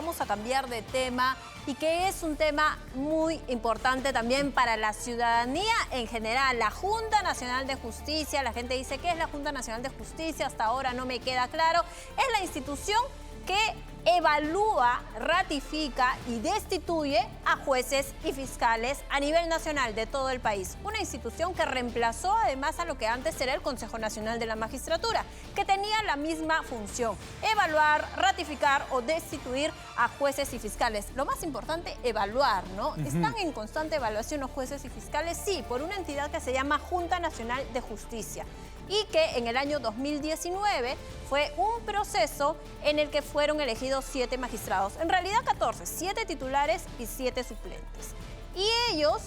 vamos a cambiar de tema y que es un tema muy importante también para la ciudadanía en general. La Junta Nacional de Justicia, la gente dice, ¿qué es la Junta Nacional de Justicia? Hasta ahora no me queda claro. Es la institución que evalúa, ratifica y destituye a jueces y fiscales a nivel nacional de todo el país. Una institución que reemplazó además a lo que antes era el Consejo Nacional de la Magistratura, que tenía la misma función: evaluar, ratificar o destituir a jueces y fiscales. Lo más importante, evaluar, ¿no? ¿Están en constante evaluación los jueces y fiscales? Sí, por una entidad que se llama Junta Nacional de Justicia, y que en el año 2019 fue un proceso en el que fueron elegidos 7 magistrados, en realidad 14, 7 titulares y 7 suplentes. Y ellos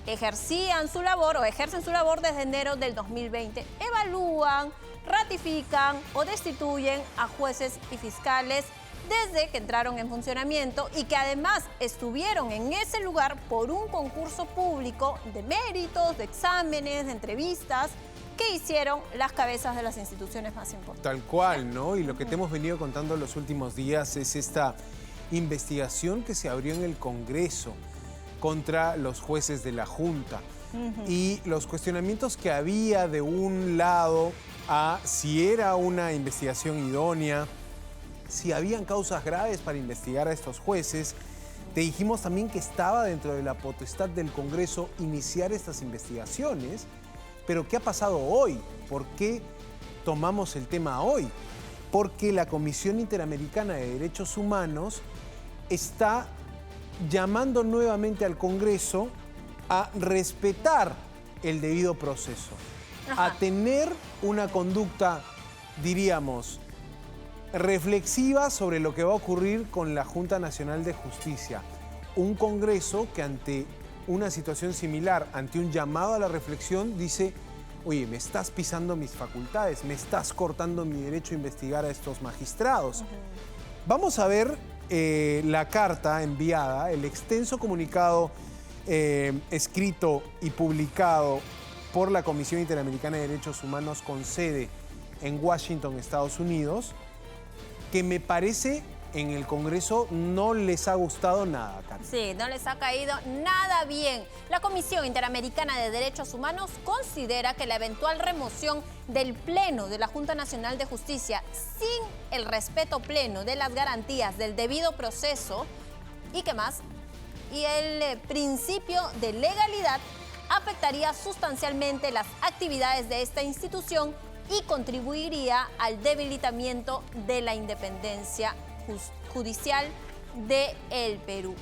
ejercían su labor o ejercen su labor desde enero del 2020. Evalúan, ratifican o destituyen a jueces y fiscales desde que entraron en funcionamiento y que además estuvieron en ese lugar por un concurso público de méritos, de exámenes, de entrevistas, que hicieron las cabezas de las instituciones más importantes. Tal cual, ¿no? Y lo que te hemos venido contando en los últimos días es esta investigación que se abrió en el Congreso contra los jueces de la Junta. Y los cuestionamientos que había de un lado a si era una investigación idónea, si habían causas graves para investigar a estos jueces. Te dijimos también que estaba dentro de la potestad del Congreso iniciar estas investigaciones. Pero ¿qué ha pasado hoy? ¿Por qué tomamos el tema hoy? Porque la Comisión Interamericana de Derechos Humanos está llamando nuevamente al Congreso a respetar el debido proceso, a tener una conducta, diríamos, reflexiva sobre lo que va a ocurrir con la Junta Nacional de Justicia. Un Congreso que ante una situación similar, ante un llamado a la reflexión, dice: oye, me estás pisando mis facultades, me estás cortando mi derecho a investigar a estos magistrados. Vamos a ver la carta enviada, el extenso comunicado escrito y publicado por la Comisión Interamericana de Derechos Humanos con sede en Washington, Estados Unidos, que me parece en el Congreso no les ha gustado nada, Carmen. Sí, no les ha caído nada bien. La Comisión Interamericana de Derechos Humanos considera que la eventual remoción del Pleno de la Junta Nacional de Justicia sin el respeto pleno de las garantías del debido proceso y el principio de legalidad afectaría sustancialmente las actividades de esta institución y contribuiría al debilitamiento de la independencia judicial del Perú.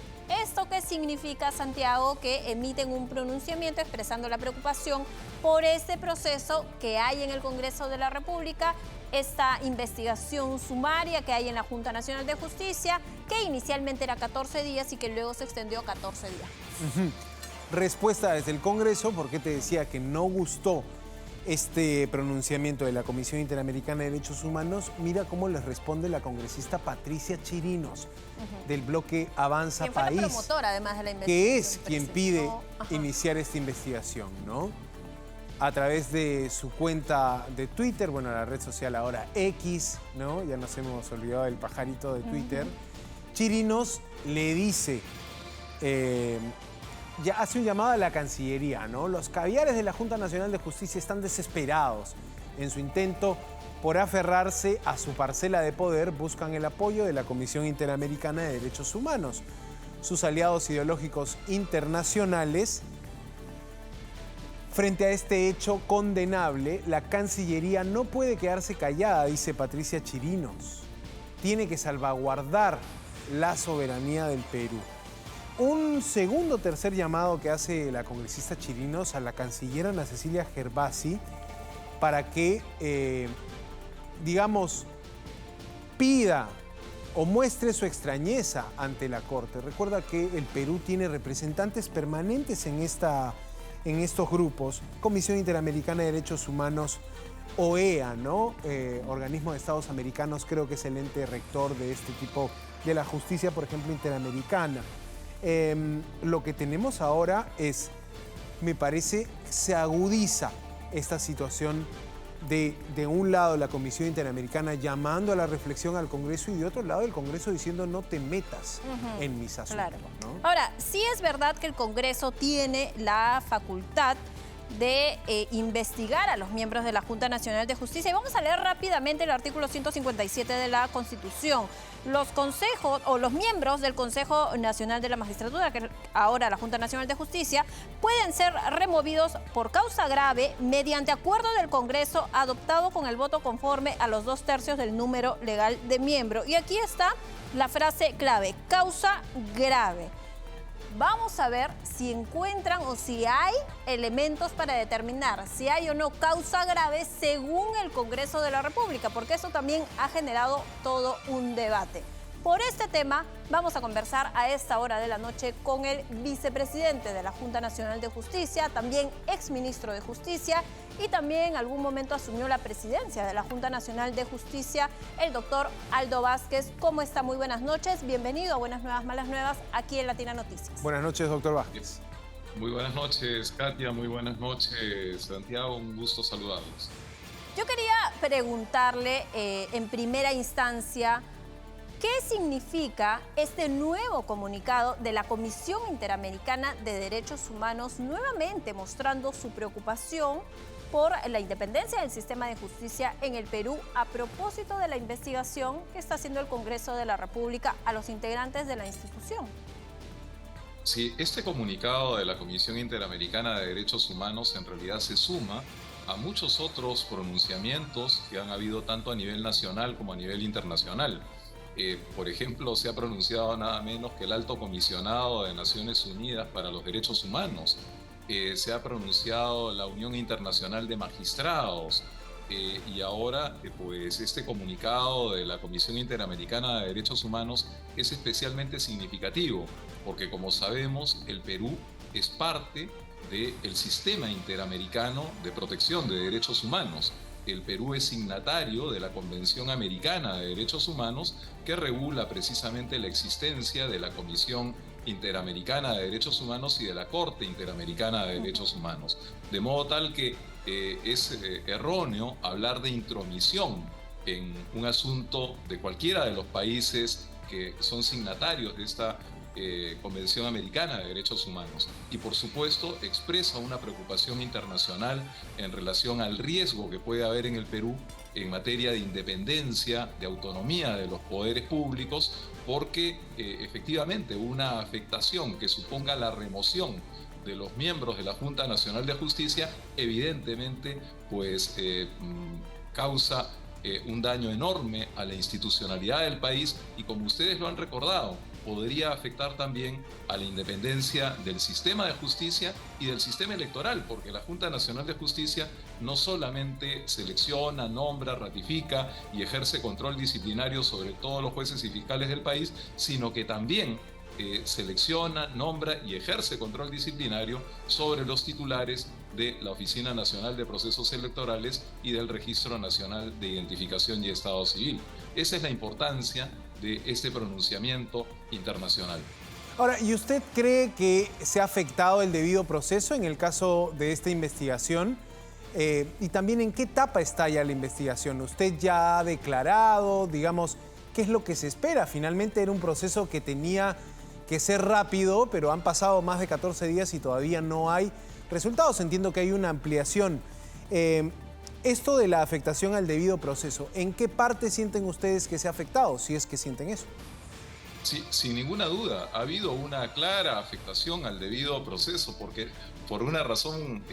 ¿Esto qué significa, Santiago? Que emiten un pronunciamiento expresando la preocupación por este proceso que hay en el Congreso de la República, esta investigación sumaria que hay en la Junta Nacional de Justicia, que inicialmente era 14 días y que luego se extendió a 14 días. Respuesta desde el Congreso, porque te decía que no gustó este pronunciamiento de la Comisión Interamericana de Derechos Humanos. Mira cómo les responde la congresista Patricia Chirinos, del bloque Avanza Quien fue País, la promotora, además de la investigación, que es quien pide iniciar esta investigación, ¿no? A través de su cuenta de Twitter, bueno, la red social ahora X, ¿no? Ya nos hemos olvidado del pajarito de Twitter. Chirinos le dice, ya hace un llamado a la Cancillería, ¿no? Los caviares de la Junta Nacional de Justicia están desesperados en su intento por aferrarse a su parcela de poder. Buscan el apoyo de la Comisión Interamericana de Derechos Humanos. Sus aliados ideológicos internacionales. Frente a este hecho condenable, la Cancillería no puede quedarse callada, dice Patricia Chirinos. Tiene que salvaguardar la soberanía del Perú. Un segundo tercer llamado que hace la congresista Chirinos a la canciller Ana Cecilia Gervasi para que, digamos, pida o muestre su extrañeza ante la Corte. Recuerda que el Perú tiene representantes permanentes en estos grupos, Comisión Interamericana de Derechos Humanos, OEA, ¿no? Organismo de Estados Americanos, creo que es el ente rector de este tipo de la justicia, por ejemplo, interamericana. Lo que tenemos ahora es, me parece, se agudiza esta situación de un lado la Comisión Interamericana llamando a la reflexión al Congreso y de otro lado el Congreso diciendo no te metas en mis asuntos. Claro. ¿No? Ahora, sí es verdad que el Congreso tiene la facultad de investigar a los miembros de la Junta Nacional de Justicia. Y vamos a leer rápidamente el artículo 157 de la Constitución. Los consejos o los miembros del Consejo Nacional de la Magistratura, que ahora la Junta Nacional de Justicia, pueden ser removidos por causa grave mediante acuerdo del Congreso adoptado con el voto conforme a los 2/3 del número legal de miembro. Y aquí está la frase clave, causa grave. Vamos a ver si encuentran o si hay elementos para determinar si hay o no causa grave según el Congreso de la República, porque eso también ha generado todo un debate. Por este tema vamos a conversar a esta hora de la noche con el vicepresidente de la Junta Nacional de Justicia, también exministro de Justicia y también en algún momento asumió la presidencia de la Junta Nacional de Justicia, el doctor Aldo Vázquez. ¿Cómo está? Muy buenas noches. Bienvenido a Buenas Nuevas, Malas Nuevas, aquí en Latina Noticias. Buenas noches, doctor Vázquez. Muy buenas noches, Katia. Muy buenas noches, Santiago. Un gusto saludarlos. Yo quería preguntarle en primera instancia, ¿qué significa este nuevo comunicado de la Comisión Interamericana de Derechos Humanos nuevamente mostrando su preocupación por la independencia del sistema de justicia en el Perú a propósito de la investigación que está haciendo el Congreso de la República a los integrantes de la institución? Sí, este comunicado de la Comisión Interamericana de Derechos Humanos en realidad se suma a muchos otros pronunciamientos que han habido tanto a nivel nacional como a nivel internacional. Por ejemplo, se ha pronunciado nada menos que el Alto Comisionado de Naciones Unidas para los Derechos Humanos, se ha pronunciado la Unión Internacional de Magistrados, y ahora pues este comunicado de la Comisión Interamericana de Derechos Humanos es especialmente significativo, porque como sabemos el Perú es parte del sistema interamericano de protección de derechos humanos. El Perú es signatario de la Convención Americana de Derechos Humanos que regula precisamente la existencia de la Comisión Interamericana de Derechos Humanos y de la Corte Interamericana de Derechos Humanos. De modo tal que es erróneo hablar de intromisión en un asunto de cualquiera de los países que son signatarios de esta Convención Americana de Derechos Humanos, y por supuesto expresa una preocupación internacional en relación al riesgo que puede haber en el Perú en materia de independencia, de autonomía de los poderes públicos, porque efectivamente una afectación que suponga la remoción de los miembros de la Junta Nacional de Justicia evidentemente pues causa un daño enorme a la institucionalidad del país y, como ustedes lo han recordado, podría afectar también a la independencia del sistema de justicia y del sistema electoral, porque la Junta Nacional de Justicia no solamente selecciona, nombra, ratifica y ejerce control disciplinario sobre todos los jueces y fiscales del país, sino que también selecciona, nombra y ejerce control disciplinario sobre los titulares de la Oficina Nacional de Procesos Electorales y del Registro Nacional de Identificación y Estado Civil. Esa es la importancia de este pronunciamiento internacional. Ahora, ¿y usted cree que se ha afectado el debido proceso en el caso de esta investigación? Y también, ¿en qué etapa está ya la investigación? ¿Usted ya ha declarado, digamos, qué es lo que se espera? Finalmente era un proceso que tenía que ser rápido, pero han pasado más de 14 días y todavía no hay resultados. Entiendo que hay una ampliación. Esto de la afectación al debido proceso, ¿en qué parte sienten ustedes que se ha afectado, si es que sienten eso? Sí, sin ninguna duda, ha habido una clara afectación al debido proceso, porque por una razón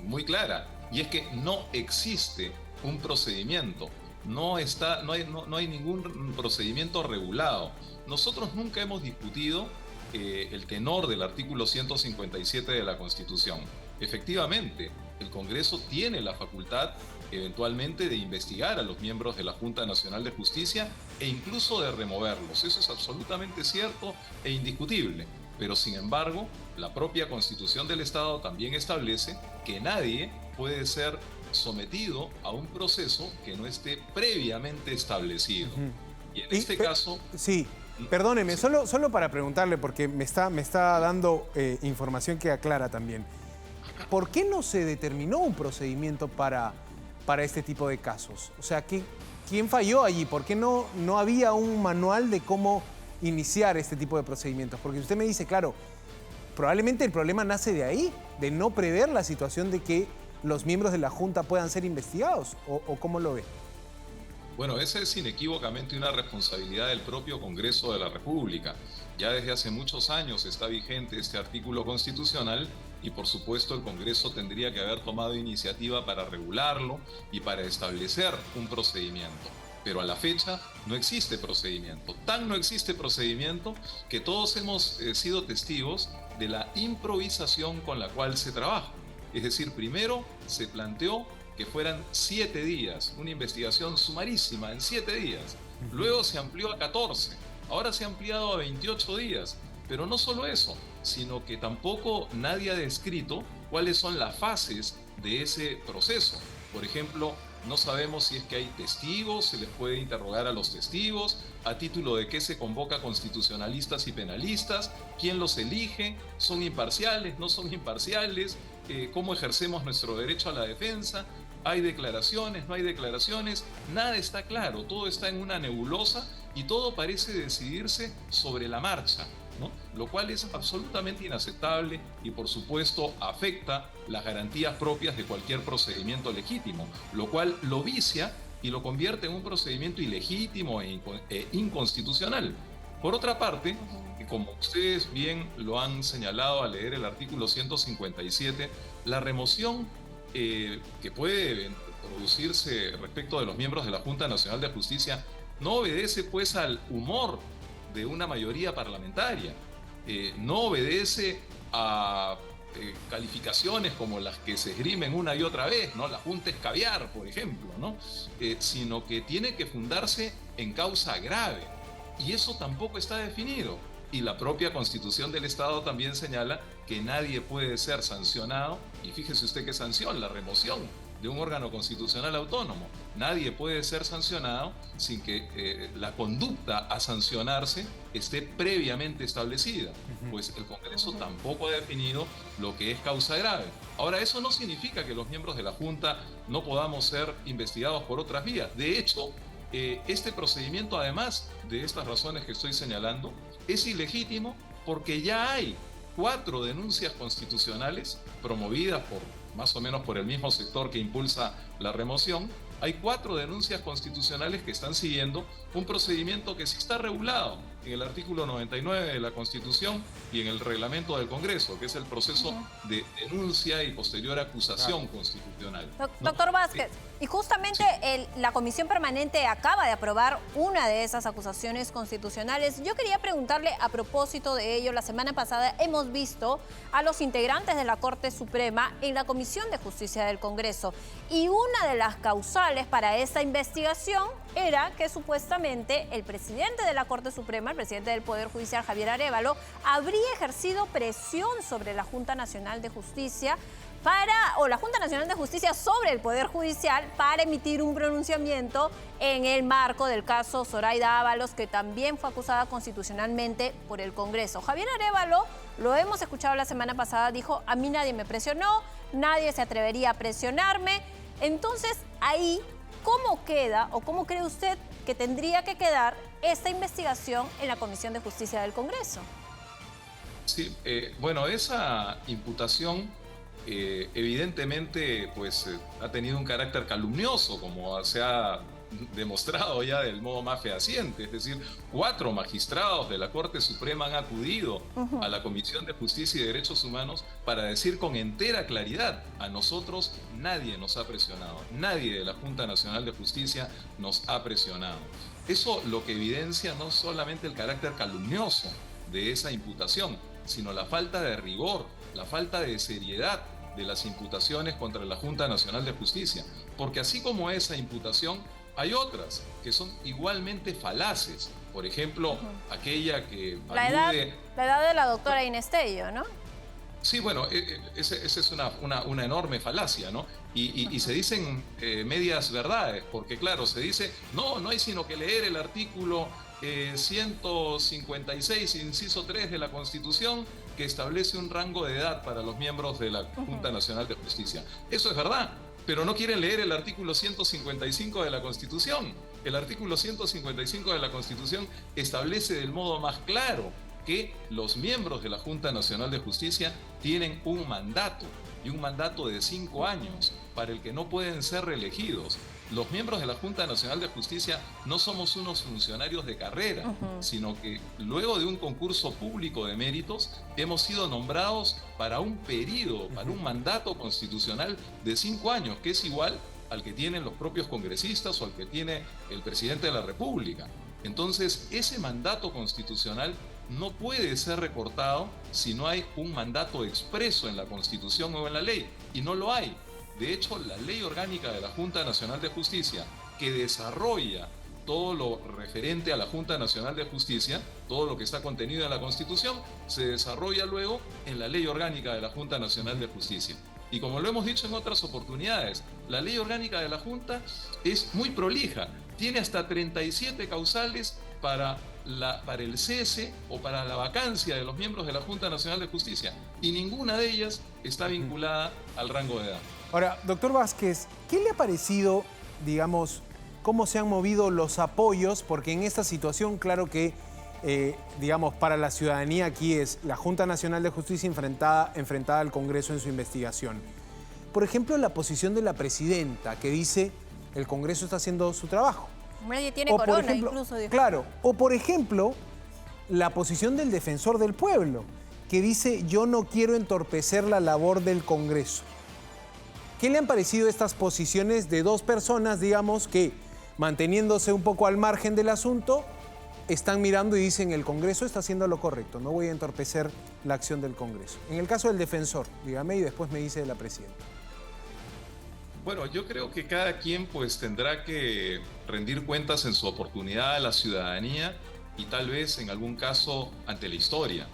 muy clara, y es que no existe un procedimiento, no hay ningún procedimiento regulado. Nosotros nunca hemos discutido el tenor del artículo 157 de la Constitución. Efectivamente, el Congreso tiene la facultad eventualmente de investigar a los miembros de la Junta Nacional de Justicia e incluso de removerlos. Eso es absolutamente cierto e indiscutible. Pero sin embargo, la propia Constitución del Estado también establece que nadie puede ser sometido a un proceso que no esté previamente establecido. Y en este caso... Sí. Perdóneme, sí. Solo para preguntarle, porque me está dando información que aclara también. ¿Por qué no se determinó un procedimiento para para este tipo de casos? O sea, ¿quién falló allí? ¿Por qué no había un manual de cómo iniciar este tipo de procedimientos? Porque usted me dice, claro, probablemente el problema nace de ahí, de no prever la situación de que los miembros de la Junta puedan ser investigados, ¿o cómo lo ve? Bueno, esa es inequívocamente una responsabilidad del propio Congreso de la República. Ya desde hace muchos años está vigente este artículo constitucional y por supuesto el Congreso tendría que haber tomado iniciativa para regularlo y para establecer un procedimiento. Pero a la fecha no existe procedimiento. Tan no existe procedimiento que todos hemos sido testigos de la improvisación con la cual se trabaja. Es decir, primero se planteó que fueran 7 días, una investigación sumarísima en 7 días. Luego se amplió a 14, ahora se ha ampliado a 28 días. Pero no solo eso, sino que tampoco nadie ha descrito cuáles son las fases de ese proceso. Por ejemplo, no sabemos si es que hay testigos, se les puede interrogar a los testigos, a título de qué se convoca constitucionalistas y penalistas, quién los elige, son imparciales, no son imparciales, cómo ejercemos nuestro derecho a la defensa. Hay declaraciones, no hay declaraciones, nada está claro, todo está en una nebulosa y todo parece decidirse sobre la marcha, ¿no? Lo cual es absolutamente inaceptable y por supuesto afecta las garantías propias de cualquier procedimiento legítimo, lo cual lo vicia y lo convierte en un procedimiento ilegítimo e inconstitucional. Por otra parte, como ustedes bien lo han señalado al leer el artículo 157, la remoción que puede producirse respecto de los miembros de la Junta Nacional de Justicia no obedece pues al humor de una mayoría parlamentaria, no obedece a calificaciones como las que se esgrimen una y otra vez, ¿no? La Junta es caviar, por ejemplo, ¿no? Sino que tiene que fundarse en causa grave, y eso tampoco está definido. Y la propia Constitución del Estado también señala que nadie puede ser sancionado, y fíjese usted qué sanción, la remoción de un órgano constitucional autónomo. Nadie puede ser sancionado sin que la conducta a sancionarse esté previamente establecida. Pues el Congreso tampoco ha definido lo que es causa grave. Ahora, eso no significa que los miembros de la Junta no podamos ser investigados por otras vías. De hecho, este procedimiento, además de estas razones que estoy señalando, es ilegítimo porque ya hay 4 denuncias constitucionales promovidas más o menos por el mismo sector que impulsa la remoción. Hay 4 denuncias constitucionales que están siguiendo un procedimiento que sí está regulado en el artículo 99 de la Constitución y en el reglamento del Congreso, que es el proceso de denuncia y posterior acusación constitucional. Doctor Vázquez, y justamente la Comisión Permanente acaba de aprobar una de esas acusaciones constitucionales. Yo quería preguntarle a propósito de ello. La semana pasada hemos visto a los integrantes de la Corte Suprema en la Comisión de Justicia del Congreso, y una de las causales para esta investigación era que supuestamente el presidente de la Corte Suprema, el presidente del Poder Judicial, Javier Arévalo, habría ejercido presión sobre la Junta Nacional de Justicia la Junta Nacional de Justicia sobre el Poder Judicial para emitir un pronunciamiento en el marco del caso Zoraida Ábalos, que también fue acusada constitucionalmente por el Congreso. Javier Arévalo, lo hemos escuchado la semana pasada, dijo: a mí nadie me presionó, nadie se atrevería a presionarme. Entonces, ahí, ¿cómo queda o cómo cree usted que tendría que quedar esta investigación en la Comisión de Justicia del Congreso? Sí, bueno, esa imputación evidentemente pues ha tenido un carácter calumnioso, como se ha demostrado ya del modo más fehaciente. Es decir, 4 magistrados de la Corte Suprema han acudido a la Comisión de Justicia y Derechos Humanos para decir con entera claridad: a nosotros nadie nos ha presionado, nadie de la Junta Nacional de Justicia nos ha presionado. Eso lo que evidencia no solamente el carácter calumnioso de esa imputación, sino la falta de rigor, la falta de seriedad de las imputaciones contra la Junta Nacional de Justicia. Porque así como esa imputación, hay otras que son igualmente falaces. Por ejemplo, aquella que la edad de la doctora Inés Tello, ¿no? Sí, bueno, esa es una enorme falacia, ¿no? Y se dicen medias verdades, porque claro, se dice, no hay sino que leer el artículo 156, inciso 3 de la Constitución, que establece un rango de edad para los miembros de la Junta Nacional de Justicia. Eso es verdad, pero no quieren leer el artículo 155 de la Constitución. El artículo 155 de la Constitución establece del modo más claro que los miembros de la Junta Nacional de Justicia tienen un mandato, y un mandato de 5 años, para el que no pueden ser reelegidos. Los miembros de la Junta Nacional de Justicia no somos unos funcionarios de carrera, sino que luego de un concurso público de méritos hemos sido nombrados para un periodo, para un mandato constitucional de 5 años, que es igual al que tienen los propios congresistas o al que tiene el presidente de la República. Entonces, ese mandato constitucional no puede ser recortado si no hay un mandato expreso en la Constitución o en la ley, y no lo hay. De hecho, la Ley Orgánica de la Junta Nacional de Justicia, que desarrolla todo lo referente a la Junta Nacional de Justicia, todo lo que está contenido en la Constitución, se desarrolla luego en la Ley Orgánica de la Junta Nacional de Justicia. Y como lo hemos dicho en otras oportunidades, la Ley Orgánica de la Junta es muy prolija, tiene hasta 37 causales para el cese o para la vacancia de los miembros de la Junta Nacional de Justicia, y ninguna de ellas está vinculada al rango de edad. Ahora, doctor Vázquez, ¿qué le ha parecido, digamos, cómo se han movido los apoyos? Porque en esta situación, claro que, digamos, para la ciudadanía aquí es la Junta Nacional de Justicia enfrentada al Congreso en su investigación. Por ejemplo, la posición de la presidenta, que dice el Congreso está haciendo su trabajo. Nadie tiene corona, incluso. Dijo. Claro, o por ejemplo, la posición del defensor del pueblo, que dice yo no quiero entorpecer la labor del Congreso. ¿Qué le han parecido estas posiciones de dos personas, digamos, que manteniéndose un poco al margen del asunto, están mirando y dicen el Congreso está haciendo lo correcto, no voy a entorpecer la acción del Congreso? En el caso del defensor, dígame, y después me dice de la presidenta. Bueno, yo creo que cada quien pues tendrá que rendir cuentas en su oportunidad a la ciudadanía y tal vez en algún caso ante la historia.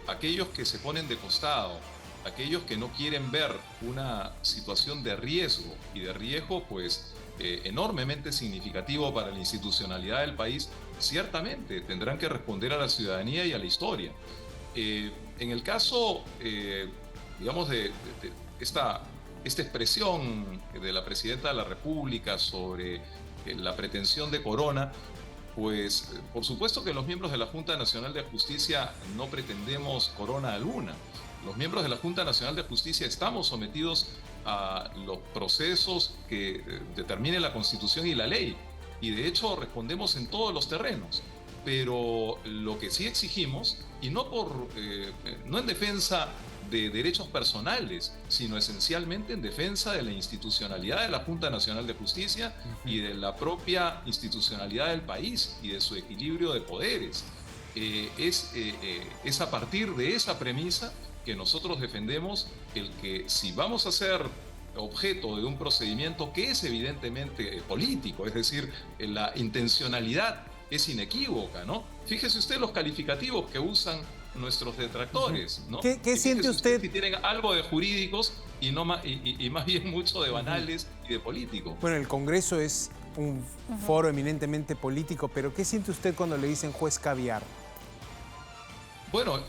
Aquellos que se ponen de costado, aquellos que no quieren ver una situación de riesgo y de riesgo pues enormemente significativo para la institucionalidad del país, ciertamente tendrán que responder a la ciudadanía y a la historia. En el caso, digamos, de esta expresión de la Presidenta de la República sobre la pretensión de corona, pues por supuesto que los miembros de la Junta Nacional de Justicia no pretendemos corona alguna. Los miembros de la Junta Nacional de Justicia estamos sometidos a los procesos que determine la Constitución y la ley, y de hecho respondemos en todos los terrenos. Pero lo que sí exigimos, y no en defensa de derechos personales, sino esencialmente en defensa de la institucionalidad de la Junta Nacional de Justicia y de la propia institucionalidad del país y de su equilibrio de poderes. Es a partir de esa premisa que nosotros defendemos el que si vamos a ser objeto de un procedimiento que es evidentemente político, es decir, la intencionalidad es inequívoca, ¿no? Fíjese usted los calificativos que usan nuestros detractores, ¿no? ¿Qué siente usted? Si tienen algo de jurídicos y más bien mucho de banales y de políticos. Bueno, el Congreso es un foro eminentemente político, pero ¿qué siente usted cuando le dicen juez caviar? Bueno,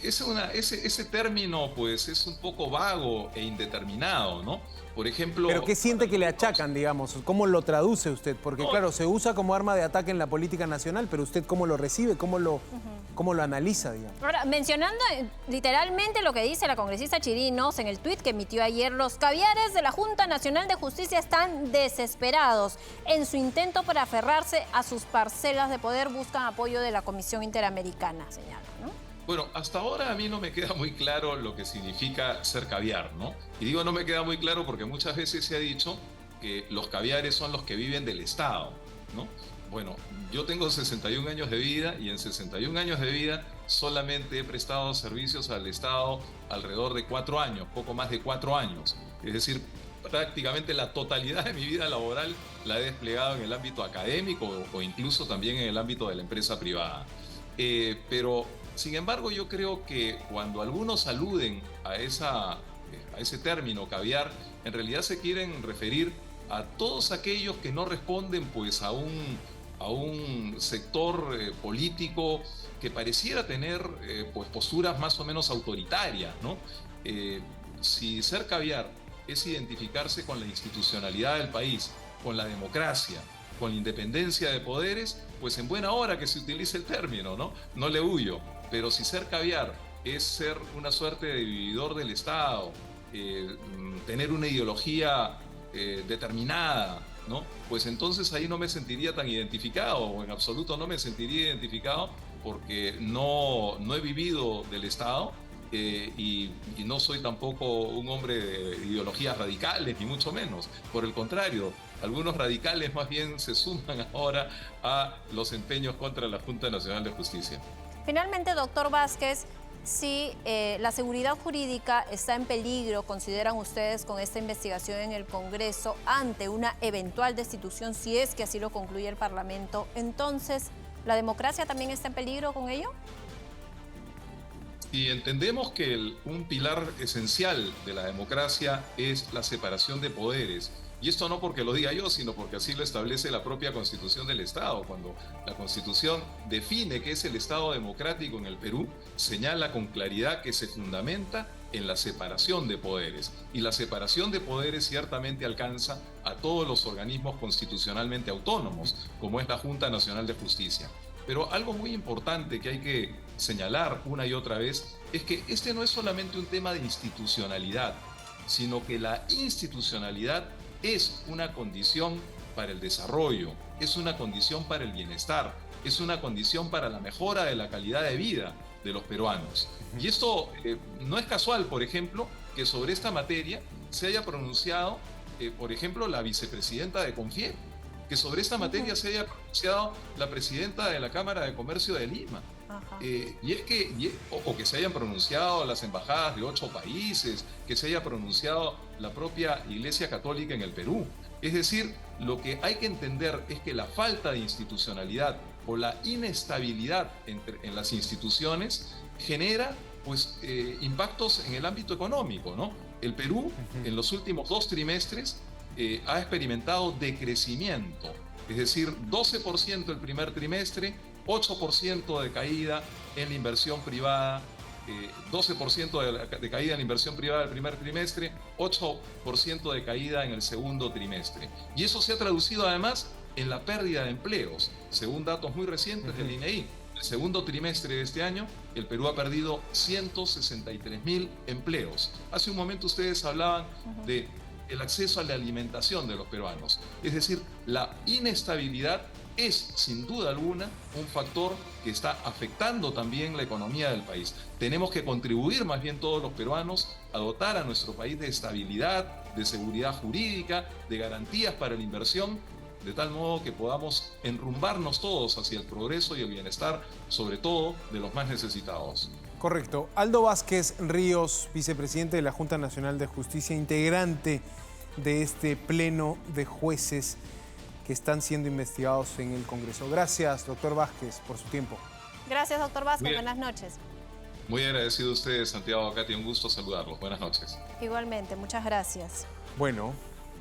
ese término pues es un poco vago e indeterminado, ¿no? Por ejemplo... ¿Pero qué siente que le achacan, digamos? ¿Cómo lo traduce usted? Porque no, claro, se usa como arma de ataque en la política nacional, pero usted ¿cómo lo recibe? ¿Cómo lo analiza, digamos? Ahora, mencionando literalmente lo que dice la congresista Chirinos en el tuit que emitió ayer, los caviares de la Junta Nacional de Justicia están desesperados. En su intento para aferrarse a sus parcelas de poder, buscan apoyo de la Comisión Interamericana, señala, ¿no? Bueno, hasta ahora a mí no me queda muy claro lo que significa ser caviar, ¿no? Y digo no me queda muy claro porque muchas veces se ha dicho que los caviares son los que viven del Estado, ¿no? Bueno, yo tengo 61 años de vida y en 61 años de vida solamente he prestado servicios al Estado alrededor de 4 años, poco más de 4 años. Es decir, prácticamente la totalidad de mi vida laboral la he desplegado en el ámbito académico o incluso también en el ámbito de la empresa privada. Pero... Sin embargo, yo creo que cuando algunos aluden a ese término caviar, en realidad se quieren referir a todos aquellos que no responden pues a un sector político que pareciera tener pues posturas más o menos autoritarias, ¿no? Si ser caviar es identificarse con la institucionalidad del país, con la democracia, con la independencia de poderes, pues en buena hora que se utilice el término, ¿no? No le huyo, pero si ser caviar es ser una suerte de vividor del Estado, tener una ideología determinada, ¿no? Pues entonces ahí no me sentiría tan identificado, o en absoluto no me sentiría identificado, porque no he vivido del Estado, y no soy tampoco un hombre de ideologías radicales, ni mucho menos. Por el contrario, algunos radicales más bien se suman ahora a los empeños contra la Junta Nacional de Justicia. Finalmente, doctor Vázquez, si la seguridad jurídica está en peligro, ¿consideran ustedes con esta investigación en el Congreso ante una eventual destitución, si es que así lo concluye el Parlamento, entonces la democracia también está en peligro con ello? Y entendemos que un pilar esencial de la democracia es la separación de poderes. Y esto no porque lo diga yo, sino porque así lo establece la propia Constitución del Estado. Cuando la Constitución define qué es el Estado democrático en el Perú, señala con claridad que se fundamenta en la separación de poderes. Y la separación de poderes ciertamente alcanza a todos los organismos constitucionalmente autónomos, como es la Junta Nacional de Justicia. Pero algo muy importante que hay que señalar una y otra vez es que este no es solamente un tema de institucionalidad, sino que la institucionalidad es una condición para el desarrollo, es una condición para el bienestar, es una condición para la mejora de la calidad de vida de los peruanos. Y esto no es casual, por ejemplo, que sobre esta materia se haya pronunciado, por ejemplo, la vicepresidenta de Confier, que sobre esta materia se haya pronunciado la presidenta de la Cámara de Comercio de Lima. O que se hayan pronunciado las embajadas de 8 países, que se haya pronunciado la propia Iglesia Católica en el Perú. Es decir, lo que hay que entender es que la falta de institucionalidad o la inestabilidad en las instituciones genera pues, impactos en el ámbito económico, ¿no? El Perú en los últimos 2 trimestres ha experimentado decrecimiento, es decir, 12% el primer trimestre, 8% de caída en la inversión privada, 12% de caída en la inversión privada el primer trimestre, 8% de caída en el segundo trimestre. Y eso se ha traducido además en la pérdida de empleos. Según datos muy recientes del INEI, el segundo trimestre de este año, el Perú ha perdido 163.000 empleos. Hace un momento ustedes hablaban de el acceso a la alimentación de los peruanos. Es decir, la inestabilidad es, sin duda alguna, un factor que está afectando también la economía del país. Tenemos que contribuir más bien todos los peruanos a dotar a nuestro país de estabilidad, de seguridad jurídica, de garantías para la inversión, de tal modo que podamos enrumbarnos todos hacia el progreso y el bienestar, sobre todo de los más necesitados. Correcto. Aldo Vázquez Ríos, vicepresidente de la Junta Nacional de Justicia, integrante de este pleno de jueces que están siendo investigados en el Congreso. Gracias, doctor Vázquez, por su tiempo. Gracias, doctor Vázquez. Buenas noches. Muy agradecido a ustedes, Santiago Katia. Un gusto saludarlos. Buenas noches. Igualmente, muchas gracias. Bueno,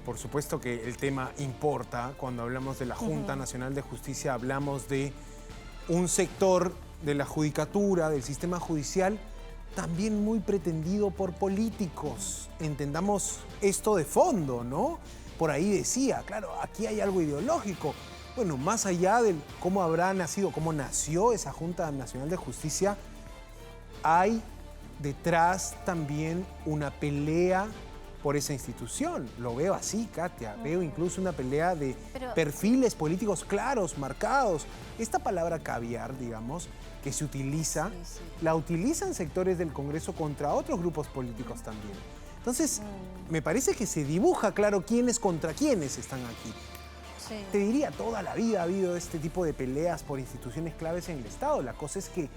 por supuesto que el tema importa. Cuando hablamos de la Junta Nacional de Justicia, hablamos de un sector de la judicatura, del sistema judicial, también muy pretendido por políticos. Entendamos esto de fondo, ¿no? Por ahí decía, claro, aquí hay algo ideológico. Bueno, más allá de cómo habrá nacido, cómo nació esa Junta Nacional de Justicia, hay detrás también una pelea por esa institución. Lo veo así, Katia. Veo incluso una pelea de perfiles políticos claros, marcados. Esta palabra caviar, digamos, que se utiliza, la utilizan sectores del Congreso contra otros grupos políticos también. Entonces, me parece que se dibuja claro quiénes contra quiénes están aquí. Sí. Te diría, toda la vida ha habido este tipo de peleas por instituciones claves en el Estado. La cosa es que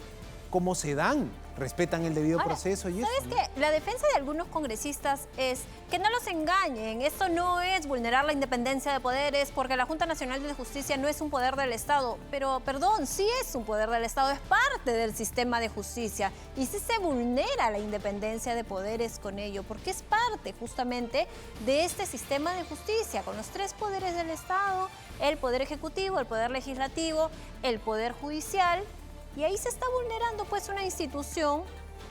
cómo se dan, respetan el debido proceso y eso. ¿Sabes qué? La defensa de algunos congresistas es que no los engañen. Esto no es vulnerar la independencia de poderes, porque la Junta Nacional de Justicia no es un poder del Estado. Pero, perdón, sí es un poder del Estado, es parte del sistema de justicia. Y sí se vulnera la independencia de poderes con ello, porque es parte justamente de este sistema de justicia, con los 3 poderes del Estado, el poder ejecutivo, el poder legislativo, el poder judicial. Y ahí se está vulnerando pues una institución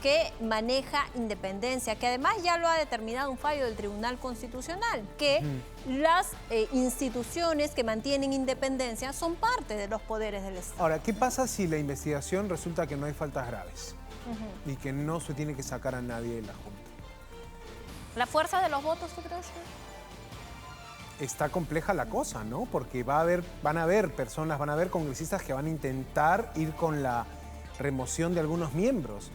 que maneja independencia, que además ya lo ha determinado un fallo del Tribunal Constitucional, que las instituciones que mantienen independencia son parte de los poderes del Estado. Ahora, ¿qué pasa si la investigación resulta que no hay faltas graves y que no se tiene que sacar a nadie de la Junta? ¿La fuerza de los votos, tú crees? Está compleja la cosa, ¿no? Porque van a haber personas, van a haber congresistas que van a intentar ir con la remoción de algunos miembros.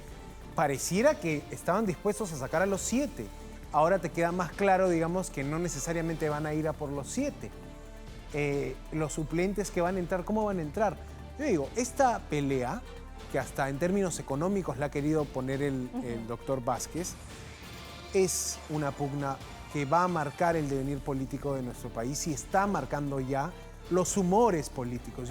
Pareciera que estaban dispuestos a sacar a los 7. Ahora te queda más claro, digamos, que no necesariamente van a ir a por los 7. Los suplentes que van a entrar, ¿cómo van a entrar? Yo digo, esta pelea, que hasta en términos económicos la ha querido poner el doctor Vázquez, es una pugna que va a marcar el devenir político de nuestro país y está marcando ya los humores políticos.